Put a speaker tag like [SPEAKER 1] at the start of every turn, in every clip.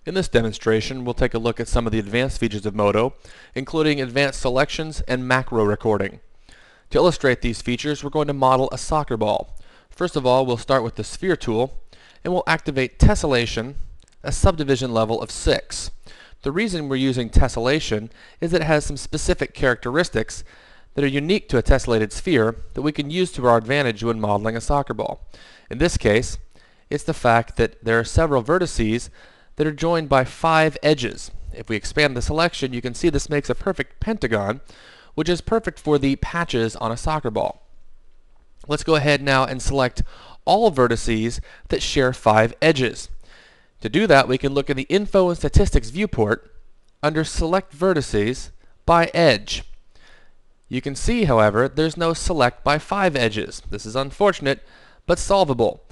[SPEAKER 1] In this demonstration, we'll take a look at some of the advanced features of Modo, including advanced selections and macro recording. To illustrate these features, we're going to model a soccer ball. First of all, we'll start with the sphere tool, and we'll activate tessellation, a subdivision level of 6. The reason we're using tessellation is that it has some specific characteristics that are unique to a tessellated sphere that we can use to our advantage when modeling a soccer ball. In this case, it's the fact that there are several vertices that are joined by 5 edges. If we expand the selection, you can see this makes a perfect pentagon, which is perfect for the patches on a soccer ball. Let's go ahead now and select all vertices that share 5 edges. To do that, we can look in the Info and Statistics viewport under Select Vertices by Edge. You can see, however, there's no Select by 5 edges. This is unfortunate, but solvable.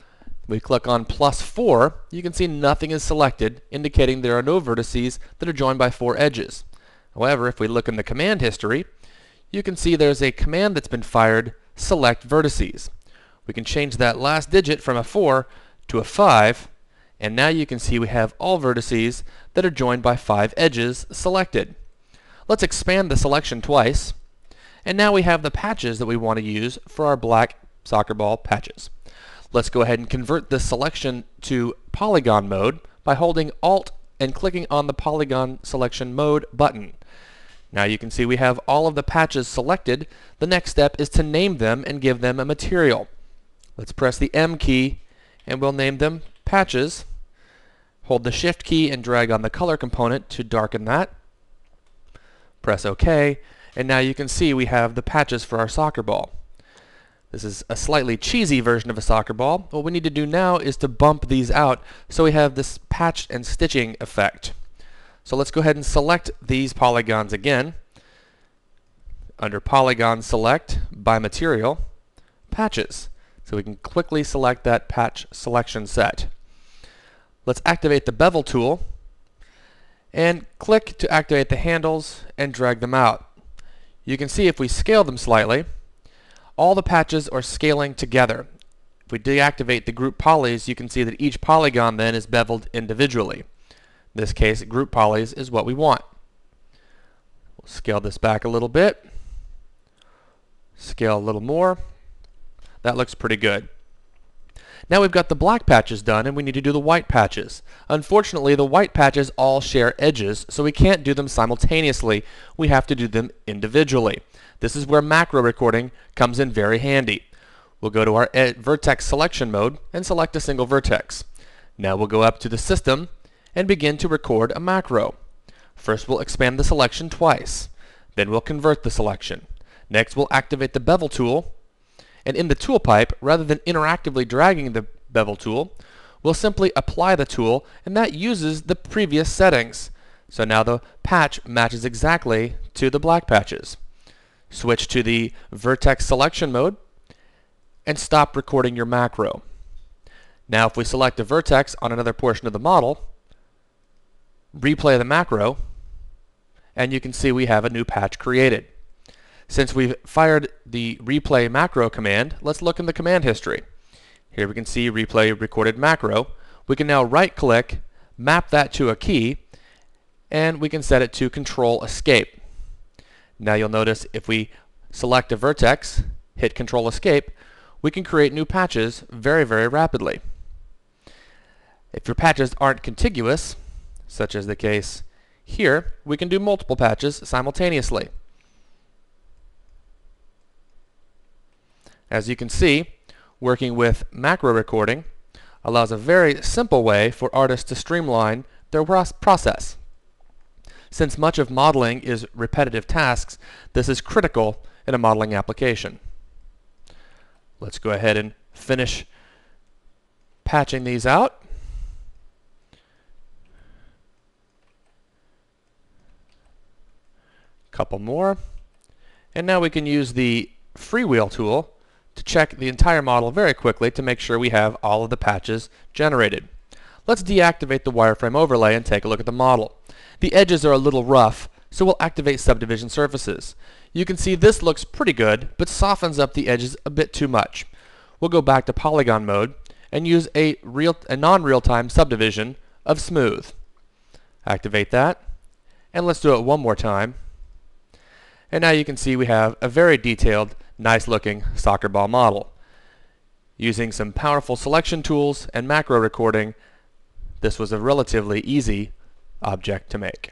[SPEAKER 1] We click on +4, you can see nothing is selected, indicating there are no vertices that are joined by 4 edges. However, if we look in the command history, you can see there's a command that's been fired, select vertices. We can change that last digit from a 4 to a 5, and now you can see we have all vertices that are joined by 5 edges selected. Let's expand the selection twice, and now we have the patches that we want to use for our black soccer ball patches. Let's go ahead and convert this selection to polygon mode by holding Alt and clicking on the polygon selection mode button. Now you can see we have all of the patches selected. The next step is to name them and give them a material. Let's press the M key and we'll name them patches. Hold the Shift key and drag on the color component to darken that. Press OK, and now you can see we have the patches for our soccer ball. This is a slightly cheesy version of a soccer ball. What we need to do now is to bump these out so we have this patch and stitching effect. So let's go ahead and select these polygons again. Under Polygon Select, by Material, Patches. So we can quickly select that patch selection set. Let's activate the Bevel tool and click to activate the handles and drag them out. You can see if we scale them slightly, all the patches are scaling together. If we deactivate the group polys, you can see that each polygon then is beveled individually. In this case, group polys is what we want. We'll scale this back a little bit. Scale a little more. That looks pretty good. Now we've got the black patches done and we need to do the white patches. Unfortunately, the white patches all share edges, so we can't do them simultaneously. We have to do them individually. This is where macro recording comes in very handy. We'll go to our vertex selection mode and select a single vertex. Now we'll go up to the system and begin to record a macro. First we'll expand the selection twice. Then we'll convert the selection. Next we'll activate the bevel tool, and in the tool pipe, rather than interactively dragging the bevel tool, we'll simply apply the tool, and that uses the previous settings. So now the patch matches exactly to the black patches. Switch to the vertex selection mode and stop recording your macro. Now if we select a vertex on another portion of the model, replay the macro, and you can see we have a new patch created. Since we've fired the replay macro command, let's look in the command history. Here we can see replay recorded macro. We can now right click, map that to a key, and we can set it to Control Escape. Now you'll notice if we select a vertex, hit Control Escape, we can create new patches very, very rapidly. If your patches aren't contiguous, such as the case here, we can do multiple patches simultaneously. As you can see, working with macro recording allows a very simple way for artists to streamline their process. Since much of modeling is repetitive tasks, this is critical in a modeling application. Let's go ahead and finish patching these out. Couple more. And now we can use the freewheel tool to check the entire model very quickly to make sure we have all of the patches generated. Let's deactivate the wireframe overlay and take a look at the model. The edges are a little rough, so we'll activate subdivision surfaces. You can see this looks pretty good, but softens up the edges a bit too much. We'll go back to polygon mode and use a non-real-time subdivision of smooth. Activate that, and let's do it one more time. And now you can see we have a very detailed, nice looking soccer ball model. Using some powerful selection tools and macro recording, this was a relatively easy object to make.